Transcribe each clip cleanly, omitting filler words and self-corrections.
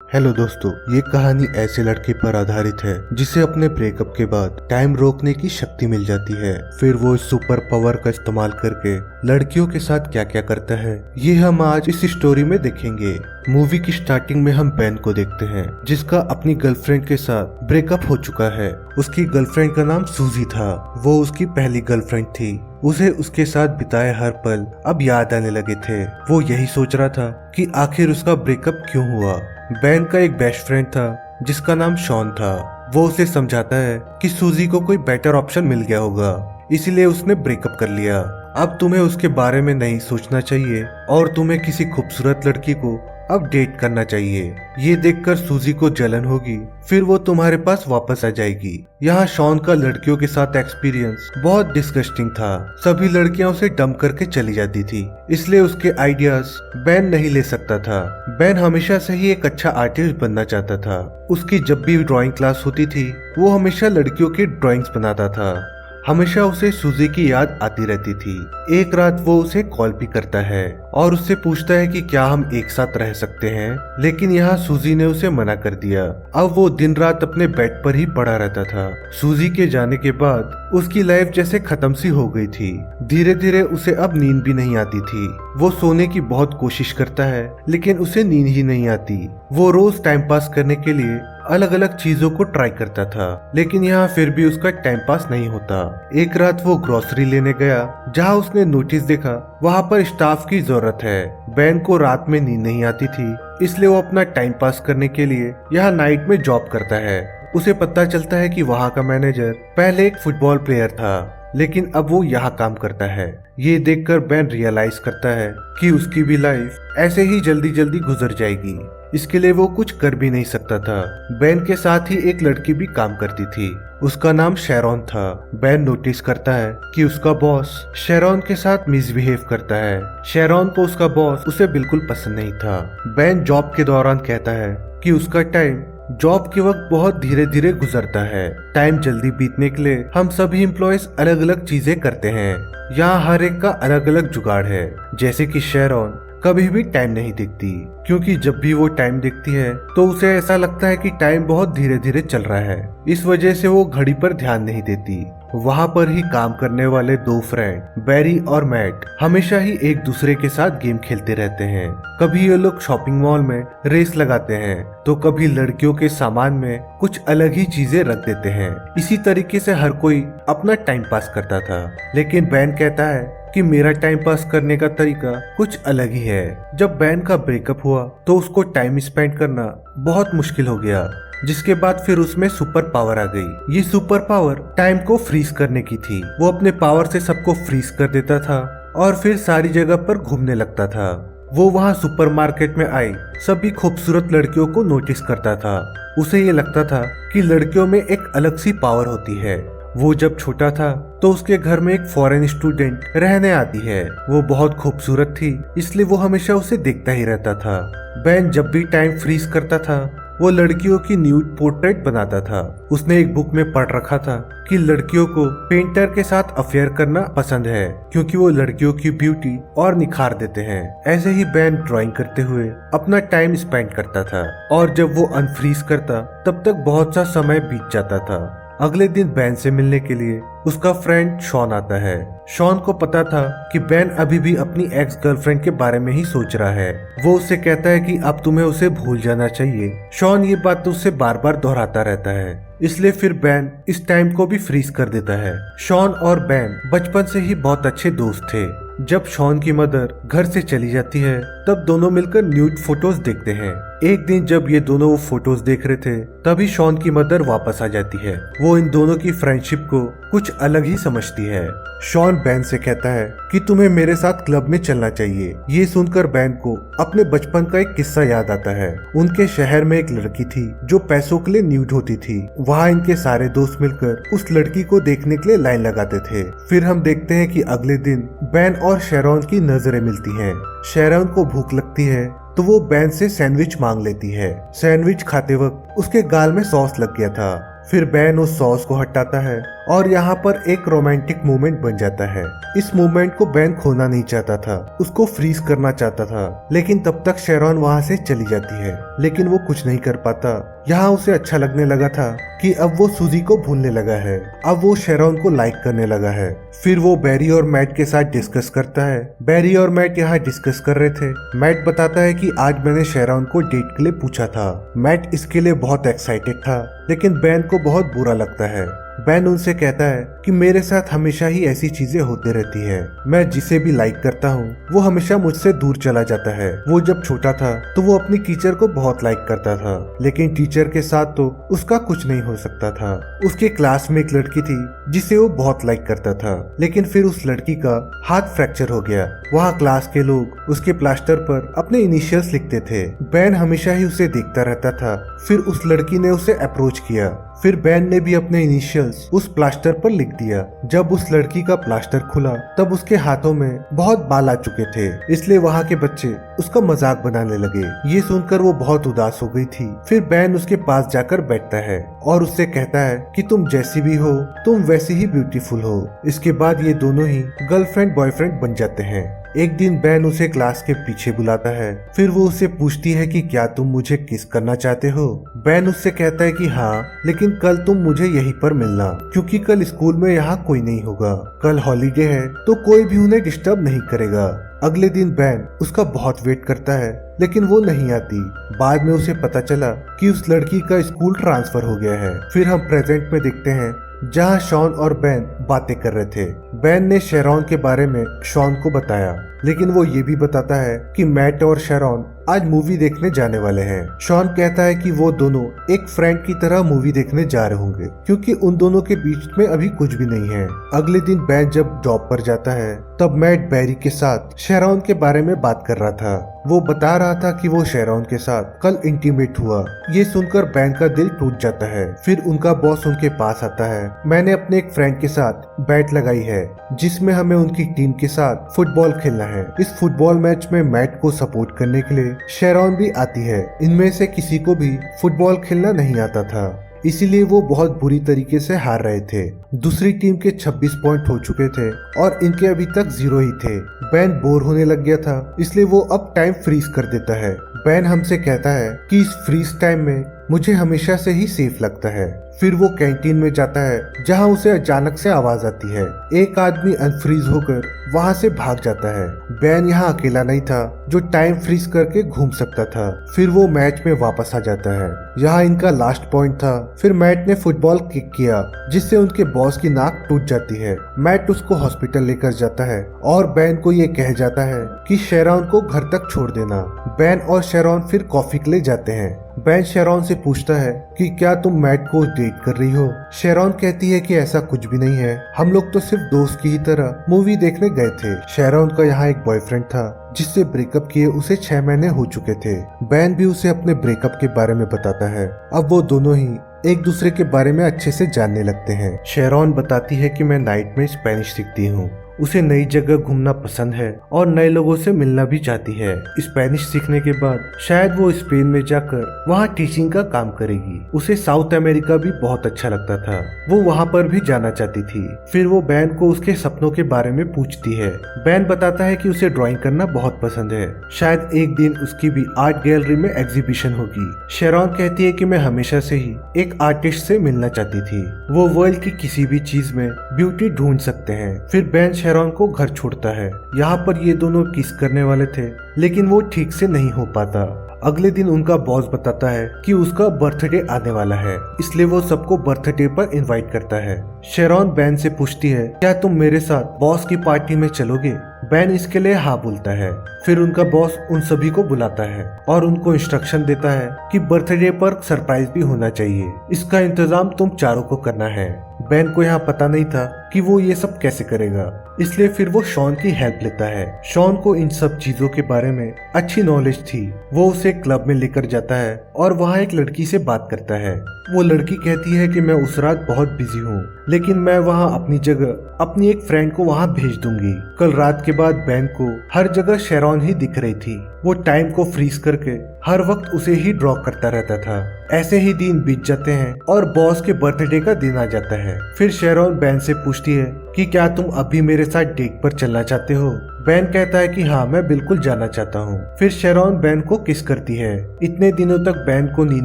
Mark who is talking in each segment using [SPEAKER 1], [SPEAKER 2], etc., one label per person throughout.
[SPEAKER 1] Hello दोस्तों, ये कहानी ऐसे लड़के पर आधारित है जिसे अपने ब्रेकअप के बाद टाइम रोकने की शक्ति मिल जाती है। फिर वो इस सुपर पावर का इस्तेमाल करके लड़कियों के साथ क्या क्या करता है, ये हम आज इस स्टोरी में देखेंगे। मूवी की स्टार्टिंग में हम बेन को देखते हैं जिसका अपनी गर्लफ्रेंड के साथ ब्रेकअप हो चुका है। उसकी गर्लफ्रेंड का नाम सूजी था। वो उसकी पहली गर्लफ्रेंड थी। उसे उसके साथ बिताए हर पल अब याद आने लगे थे। वो यही सोच रहा था कि आखिर उसका ब्रेकअप क्यों हुआ। बेन का एक बेस्ट फ्रेंड था जिसका नाम शॉन था। वो उसे समझाता है कि सूजी को कोई बेटर ऑप्शन मिल गया होगा, इसीलिए उसने ब्रेकअप कर लिया। अब तुम्हें उसके बारे में नहीं सोचना चाहिए और तुम्हें किसी खूबसूरत लड़की को अब डेट करना चाहिए। ये देखकर सूजी को जलन होगी, फिर वो तुम्हारे पास वापस आ जाएगी। यहाँ शॉन का लड़कियों के साथ एक्सपीरियंस बहुत डिस्गस्टिंग था। सभी लड़कियां उसे डंप करके चली जाती थी, इसलिए उसके आइडियाज बेन नहीं ले सकता था। बेन हमेशा से ही एक अच्छा आर्टिस्ट बनना चाहता था। उसकी जब भी ड्राइंग क्लास होती थी वो हमेशा लड़कियों की ड्राइंग्स बनाता था। हमेशा उसे सूजी की याद आती रहती थी। एक रात वो उसे कॉल भी करता है और उससे पूछता है कि क्या हम एक साथ रह सकते हैं, लेकिन यहाँ सूजी ने उसे मना कर दिया। अब वो दिन रात अपने बेड पर ही पड़ा रहता था। सूजी के जाने के बाद उसकी लाइफ जैसे खत्म सी हो गई थी। धीरे धीरे उसे अब नींद भी नहीं आती थी। वो सोने की बहुत कोशिश करता है लेकिन उसे नींद ही नहीं आती। वो रोज टाइम पास करने के लिए अलग अलग चीजों को ट्राई करता था, लेकिन यहाँ फिर भी उसका टाइम पास नहीं होता। एक रात वो ग्रोसरी लेने गया जहाँ उसने नोटिस देखा वहाँ पर स्टाफ की जरूरत है। बेन को रात में नींद नहीं आती थी, इसलिए वो अपना टाइम पास करने के लिए यहाँ नाइट में जॉब करता है। उसे पता चलता है कि वहाँ का मैनेजर पहले एक फुटबॉल प्लेयर था, लेकिन अब वो यहाँ काम करता है। ये देखकर बेन रियलाइज करता है कि उसकी भी लाइफ ऐसे ही जल्दी जल्दी गुजर जाएगी। इसके लिए वो कुछ कर भी नहीं सकता था। बेन के साथ ही एक लड़की भी काम करती थी, उसका नाम शेरॉन था। बेन नोटिस करता है कि उसका बॉस शेरॉन के साथ मिसबिहेव करता है। शेरॉन को उसका बॉस उसे बिल्कुल पसंद नहीं था। बेन जॉब के दौरान कहता है कि उसका टाइम जॉब के वक्त बहुत धीरे धीरे गुजरता है। टाइम जल्दी बीतने के लिए हम सभी एम्प्लॉयज अलग अलग चीजें करते हैं। यहाँ हर एक का अलग अलग जुगाड़ है। जैसे कि शेरॉन कभी भी टाइम नहीं देखती, क्योंकि जब भी वो टाइम देखती है तो उसे ऐसा लगता है कि टाइम बहुत धीरे धीरे चल रहा है। इस वजह से वो घड़ी पर ध्यान नहीं देती। वहाँ पर ही काम करने वाले दो फ्रेंड बैरी और मैट हमेशा ही एक दूसरे के साथ गेम खेलते रहते हैं। कभी ये लोग शॉपिंग मॉल में रेस लगाते हैं तो कभी लड़कियों के सामान में कुछ अलग ही चीजें रख देते हैं। इसी तरीके से हर कोई अपना टाइम पास करता था, लेकिन बेन कहता है कि मेरा टाइम पास करने का तरीका कुछ अलग ही है। जब बेन का ब्रेकअप हुआ तो उसको टाइम स्पेंड करना बहुत मुश्किल हो गया, जिसके बाद फिर उसमें सुपर पावर आ गई। ये सुपर पावर टाइम को फ्रीज करने की थी। वो अपने पावर से सबको फ्रीज कर देता था और फिर सारी जगह पर घूमने लगता था। वो वहाँ सुपरमार्केट में आई सभी खूबसूरत लड़कियों को नोटिस करता था। उसे ये लगता था कि लड़कियों में एक अलग सी पावर होती है। वो जब छोटा था तो उसके घर में एक फॉरेन स्टूडेंट रहने आती है। वो बहुत खूबसूरत थी, इसलिए वो हमेशा उसे देखता ही रहता था। बेन जब भी टाइम फ्रीज करता था वो लड़कियों की न्यूड पोर्ट्रेट बनाता था। उसने एक बुक में पढ़ रखा था कि लड़कियों को पेंटर के साथ अफेयर करना पसंद है, क्योंकि वो लड़कियों की ब्यूटी और निखार देते हैं। ऐसे ही बेन ड्राइंग करते हुए अपना टाइम स्पेंड करता था और जब वो अनफ्रीज करता तब तक बहुत सा समय बीत जाता था। अगले दिन बेन से मिलने के लिए उसका फ्रेंड शॉन आता है। शॉन को पता था कि बेन अभी भी अपनी एक्स गर्लफ्रेंड के बारे में ही सोच रहा है। वो उससे कहता है कि अब तुम्हें उसे भूल जाना चाहिए। शॉन ये बात उससे बार बार दोहराता रहता है, इसलिए फिर बेन इस टाइम को भी फ्रीज कर देता है। शॉन और बेन बचपन से ही बहुत अच्छे दोस्त थे। जब शॉन की मदर घर से चली जाती है तब दोनों मिलकर न्यूड फोटोज देखते हैं। एक दिन जब ये दोनों वो फोटोज देख रहे थे तभी शॉन की मदर वापस आ जाती है। वो इन दोनों की फ्रेंडशिप को कुछ अलग ही समझती है। शॉन बेन से कहता है कि तुम्हें मेरे साथ क्लब में चलना चाहिए। ये सुनकर बेन को अपने बचपन का एक किस्सा याद आता है। उनके शहर में एक लड़की थी जो पैसों के लिए न्यूड होती थी। वहाँ इनके सारे दोस्त मिलकर उस लड़की को देखने के लिए लाइन लगाते थे। फिर हम देखते हैं कि अगले दिन बेन और शेरॉन की नजरें मिलती हैं। शेरॉन को भूख लगती है तो वो बेन से सैंडविच मांग लेती है। सैंडविच खाते वक्त उसके गाल में सॉस लग गया था। फिर बेन उस सॉस को हटाता है और यहाँ पर एक रोमांटिक मोमेंट बन जाता है। इस मोमेंट को बैन खोना नहीं चाहता था, उसको फ्रीज करना चाहता था, लेकिन तब तक शेरॉन वहाँ से चली जाती है, लेकिन वो कुछ नहीं कर पाता। यहाँ उसे अच्छा लगने लगा था कि अब वो सूजी को भूलने लगा है, अब वो शेरॉन को लाइक करने लगा है। फिर वो बैरी और मैट के साथ डिस्कस करता है। बैरी और मैट यहाँ डिस्कस कर रहे थे। मैट बताता है कि आज मैंने शेरॉन को डेट के लिए पूछा था। मैट इसके लिए बहुत एक्साइटेड था, लेकिन बैन को बहुत बुरा लगता है। बैन उनसे कहता है कि मेरे साथ हमेशा ही ऐसी चीजें होती रहती है, मैं जिसे भी लाइक करता हूँ वो हमेशा मुझसे दूर चला जाता है। वो जब छोटा था तो वो अपनी टीचर को बहुत लाइक करता था, लेकिन टीचर के साथ तो उसका कुछ नहीं हो सकता था। उसके क्लास में एक लड़की थी जिसे वो बहुत लाइक करता था, लेकिन फिर उस लड़की का हाथ फ्रैक्चर हो गया। वहाँ क्लास के लोग उसके प्लास्टर पर अपने इनिशियल्स लिखते थे। बैन हमेशा ही उसे देखता रहता था। फिर उस लड़की ने उसे अप्रोच किया। फिर बैन ने भी अपने इनिशियल्स उस प्लास्टर पर लिख दिया। जब उस लड़की का प्लास्टर खुला तब उसके हाथों में बहुत बाल आ चुके थे, इसलिए वहाँ के बच्चे उसका मजाक बनाने लगे। ये सुनकर वो बहुत उदास हो गई थी। फिर बैन उसके पास जाकर बैठता है और उससे कहता है कि तुम जैसी भी हो तुम वैसी ही ब्यूटीफुल हो। इसके बाद ये दोनों ही गर्लफ्रेंड बॉयफ्रेंड बन जाते हैं। एक दिन बैन उसे क्लास के पीछे बुलाता है। फिर वो उससे पूछती है कि क्या तुम मुझे किस करना चाहते हो। बैन उससे कहता है कि हाँ, लेकिन कल तुम मुझे यहीं पर मिलना, क्योंकि कल स्कूल में यहाँ कोई नहीं होगा। कल हॉलीडे है तो कोई भी उन्हें डिस्टर्ब नहीं करेगा। अगले दिन बैन उसका बहुत वेट करता है, लेकिन वो नहीं आती। बाद में उसे पता चला कि उस लड़की का स्कूल ट्रांसफर हो गया है। फिर हम प्रेजेंट में देखते हैं जहाँ शॉन और बैन बातें कर रहे थे। बैन ने शेरॉन के बारे में शॉन को बताया, लेकिन वो ये भी बताता है कि मैट और शेरॉन आज मूवी देखने जाने वाले हैं। शॉन कहता है कि वो दोनों एक फ्रेंड की तरह मूवी देखने जा रहे होंगे, क्योंकि उन दोनों के बीच में अभी कुछ भी नहीं है। अगले दिन बैन जब जॉब पर जाता है तब मैट बैरी के साथ शेरॉन के बारे में बात कर रहा था। वो बता रहा था कि वो शेरॉन के साथ कल इंटीमेट हुआ। ये सुनकर बैन का दिल टूट जाता है। फिर उनका बॉस उनके पास आता है। मैंने अपने एक फ्रेंड के साथ बैट लगाई है जिसमें हमें उनकी टीम के साथ फुटबॉल खेलना है। इस फुटबॉल मैच में मैट को सपोर्ट करने के लिए शेरॉन भी आती है। इनमें से किसी को भी फुटबॉल खेलना नहीं आता था, इसीलिए वो बहुत बुरी तरीके से हार रहे थे। दूसरी टीम के 26 पॉइंट हो चुके थे और इनके अभी तक 0 ही थे। बैन बोर होने लग गया था, इसलिए वो अब टाइम फ्रीज कर देता है। बैन हमसे कहता है कि इस फ्रीज टाइम में मुझे हमेशा से ही सेफ लगता है। फिर वो कैंटीन में जाता है जहां उसे अचानक से आवाज आती है। एक आदमी अनफ्रीज होकर वहां से भाग जाता है। बैन यहाँ अकेला नहीं था जो टाइम फ्रीज करके घूम सकता था। फिर वो मैच में वापस आ जाता है। यहाँ इनका लास्ट पॉइंट था। फिर मैट ने फुटबॉल किक किया जिससे उनके बॉस की नाक टूट जाती है। मैट उसको हॉस्पिटल लेकर जाता है और बैन को ये कह जाता है कि शेरॉन को घर तक छोड़ देना। बैन और शेरॉन फिर कॉफी के लिए जाते हैं। बैन शेरॉन से पूछता है कि क्या तुम मैट को डेट कर रही हो। शेरॉन कहती है कि ऐसा कुछ भी नहीं है, हम लोग तो सिर्फ दोस्त की ही तरह मूवी देखने गए थे। शेरॉन का यहाँ एक बॉयफ्रेंड था जिससे ब्रेकअप किए उसे 6 महीने हो चुके थे। बैन भी उसे अपने ब्रेकअप के बारे में बताता है। अब वो दोनों ही एक दूसरे के बारे में अच्छे से जानने लगते हैं। शेरॉन बताती है कि मैं नाइट में स्पेनिश सीखती हूँ, उसे नई जगह घूमना पसंद है और नए लोगों से मिलना भी चाहती है। स्पेनिश सीखने के बाद शायद वो स्पेन में जाकर वहाँ टीचिंग का काम करेगी। उसे साउथ अमेरिका भी बहुत अच्छा लगता था, वो वहाँ पर भी जाना चाहती थी। फिर वो बैन को उसके सपनों के बारे में पूछती है। बैन बताता है कि उसे ड्राइंग करना बहुत पसंद है, शायद एक दिन उसकी भी आर्ट गैलरी में एग्जीबिशन होगी। शेरॉन कहती है कि मैं हमेशा से ही एक आर्टिस्ट से मिलना चाहती थी, वो वर्ल्ड की किसी भी चीज में ब्यूटी ढूंढ सकते हैं। फिर बैन शेरॉन को घर छोड़ता है। यहाँ पर ये दोनों किस करने वाले थे, लेकिन वो ठीक से नहीं हो पाता। अगले दिन उनका बॉस बताता है कि उसका बर्थडे आने वाला है, इसलिए वो सबको बर्थडे पर इनवाइट करता है। शेरॉन बैन से पूछती है क्या तुम मेरे साथ बॉस की पार्टी में चलोगे। बैन इसके लिए हाँ बोलता है। फिर उनका बॉस उन सभी को बुलाता है और उनको इंस्ट्रक्शन देता है कि बर्थडे पर सरप्राइज भी होना चाहिए, इसका इंतजाम तुम चारों को करना है। बैन को यहाँ पता नहीं था कि वो ये सब कैसे करेगा, इसलिए फिर वो शॉन की हेल्प लेता है। शॉन को इन सब चीजों के बारे में अच्छी नॉलेज थी। वो उसे क्लब में लेकर जाता है और वहाँ एक लड़की से बात करता है। वो लड़की कहती है कि मैं उस रात बहुत बिजी हूँ, लेकिन मैं वहाँ अपनी जगह अपनी एक फ्रेंड को वहाँ भेज दूंगी। कल रात के बाद बैन को हर जगह शेरॉन ही दिख रही थी। वो टाइम को फ्रीज करके हर वक्त उसे ही ड्रॉ करता रहता था। ऐसे ही दिन बीत जाते हैं और बॉस के बर्थडे का दिन आ जाता है। फिर शेरॉन बैन से पूछती है कि क्या तुम अभी मेरे साथ डेट पर चलना चाहते हो। बैन कहता है कि हाँ, मैं बिल्कुल जाना चाहता हूँ। फिर शेरॉन बैन को किस करती है। इतने दिनों तक बैन को नींद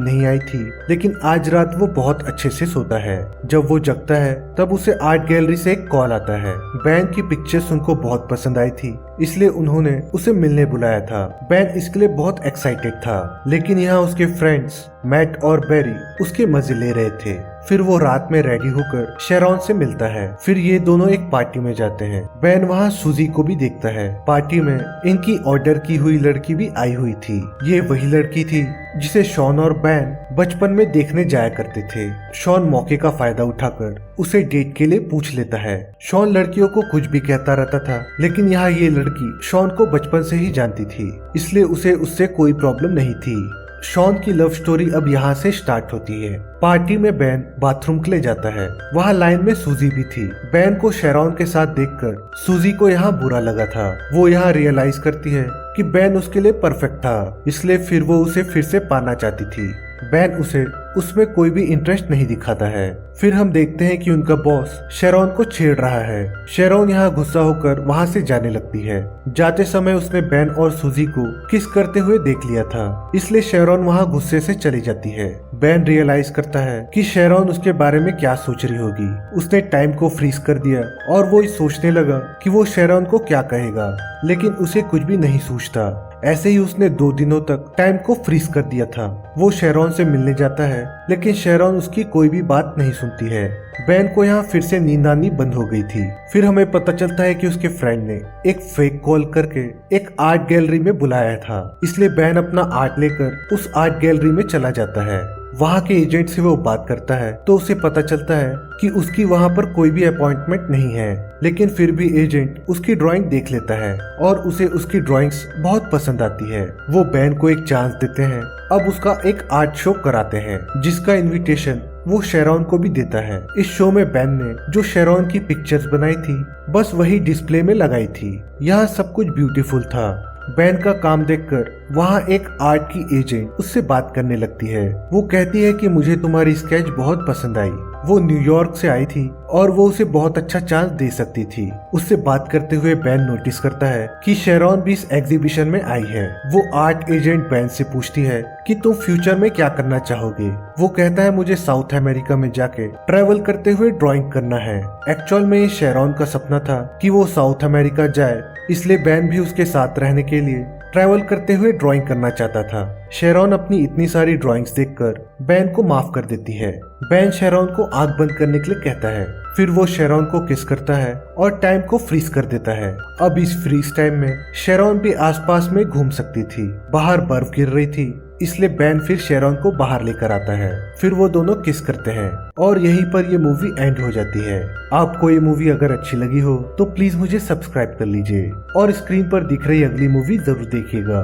[SPEAKER 1] नहीं आई थी, लेकिन आज रात वो बहुत अच्छे से सोता है। जब वो जगता है तब उसे आर्ट गैलरी से एक कॉल आता है। बैन की पिक्चर्स उनको बहुत पसंद आई थी, इसलिए उन्होंने उसे मिलने बुलाया था। बैन इसके लिए बहुत एक्साइटेड था, लेकिन यहाँ उसके फ्रेंड्स मैट और बेरी उसके मजे ले रहे थे। फिर वो रात में रेडी होकर शेरॉन से मिलता है। फिर ये दोनों एक पार्टी में जाते हैं। बैन वहाँ सूजी को भी देखता है। पार्टी में इनकी ऑर्डर की हुई लड़की भी आई हुई थी। ये वही लड़की थी जिसे शॉन और बैन बचपन में देखने जाया करते थे। शॉन मौके का फायदा उठाकर उसे डेट के लिए पूछ लेता है। शॉन लड़कियों को कुछ भी कहता रहता था, लेकिन यहाँ ये लड़की शॉन को बचपन से ही जानती थी, इसलिए उसे उससे कोई प्रॉब्लम नहीं थी। शॉन की लव स्टोरी अब यहाँ से स्टार्ट होती है। पार्टी में बैन बाथरूम के लिए जाता है। वहाँ लाइन में सूजी भी थी। बैन को शेरॉन के साथ देखकर सूजी को यहाँ बुरा लगा था। वो यहाँ रियलाइज करती है कि बैन उसके लिए परफेक्ट था, इसलिए फिर वो उसे फिर से पाना चाहती थी। बैन उसे उसमें कोई भी इंटरेस्ट नहीं दिखाता है। फिर हम देखते हैं कि उनका बॉस शेरॉन को छेड़ रहा है। शेरॉन यहाँ गुस्सा होकर वहाँ से जाने लगती है। जाते समय उसने बैन और सूजी को किस करते हुए देख लिया था, इसलिए शेरॉन वहाँ गुस्से से चली जाती है। बैन रियलाइज करता है कि शेरॉन उसके बारे में क्या सोच रही होगी। उसने टाइम को फ्रीज कर दिया और वो सोचने लगा कि वो शेरॉन को क्या कहेगा, लेकिन उसे कुछ भी नहीं सूझता। ऐसे ही उसने 2 दिनों तक टाइम को फ्रीज कर दिया था। वो शेरॉन से मिलने जाता है, लेकिन शेरॉन उसकी कोई भी बात नहीं सुनती है। बैन को यहाँ फिर से नींद आनी बंद हो गई थी। फिर हमें पता चलता है कि उसके फ्रेंड ने एक फेक कॉल करके एक आर्ट गैलरी में बुलाया था, इसलिए बैन अपना आर्ट लेकर उस आर्ट गैलरी में चला जाता है। वहाँ के एजेंट से वो बात करता है तो उसे पता चलता है कि उसकी वहाँ पर कोई भी अपॉइंटमेंट नहीं है, लेकिन फिर भी एजेंट उसकी ड्राइंग देख लेता है और उसे उसकी ड्राइंग्स बहुत पसंद आती है। वो बैन को एक चांस देते हैं। अब उसका एक आर्ट शो कराते हैं, जिसका इनविटेशन वो शेरॉन को भी देता है। इस शो में बैन ने जो शेरॉन की पिक्चर्स बनाई थी बस वही डिस्प्ले में लगाई थी। यहाँ सब कुछ ब्यूटीफुल था। बैन का काम देखकर वहाँ एक आर्ट की एजेंट उससे बात करने लगती है। वो कहती है कि मुझे तुम्हारी स्केच बहुत पसंद आई। वो न्यूयॉर्क से आई थी और वो उसे बहुत अच्छा चांस दे सकती थी। उससे बात करते हुए बैन नोटिस करता है कि शेरॉन भी इस एग्जीबिशन में आई है। वो आर्ट एजेंट बैन से पूछती है कि तुम फ्यूचर में क्या करना चाहोगे। वो कहता है मुझे साउथ अमेरिका में जाके ट्रैवल करते हुए ड्राइंग करना है। एक्चुअल में शेरॉन का सपना था कि वो साउथ अमेरिका जाए, इसलिए बैन भी उसके साथ रहने के लिए ट्रैवल करते हुए ड्राइंग करना चाहता था। शेरॉन अपनी इतनी सारी ड्राइंग्स देखकर बैन को माफ कर देती है। बैन शेरॉन को आंख बंद करने के लिए कहता है। फिर वो शेरॉन को किस करता है और टाइम को फ्रीज कर देता है। अब इस फ्रीज टाइम में शेरॉन भी आसपास में घूम सकती थी। बाहर बर्फ गिर रही थी, इसलिए बैन फिर शेरॉन को बाहर लेकर आता है। फिर वो दोनों किस करते हैं और यहीं पर ये मूवी एंड हो जाती है। आपको ये मूवी अगर अच्छी लगी हो तो प्लीज मुझे सब्सक्राइब कर लीजिए और स्क्रीन पर दिख रही अगली मूवी जरूर देखिएगा।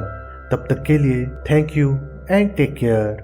[SPEAKER 1] तब तक के लिए thank you and take care.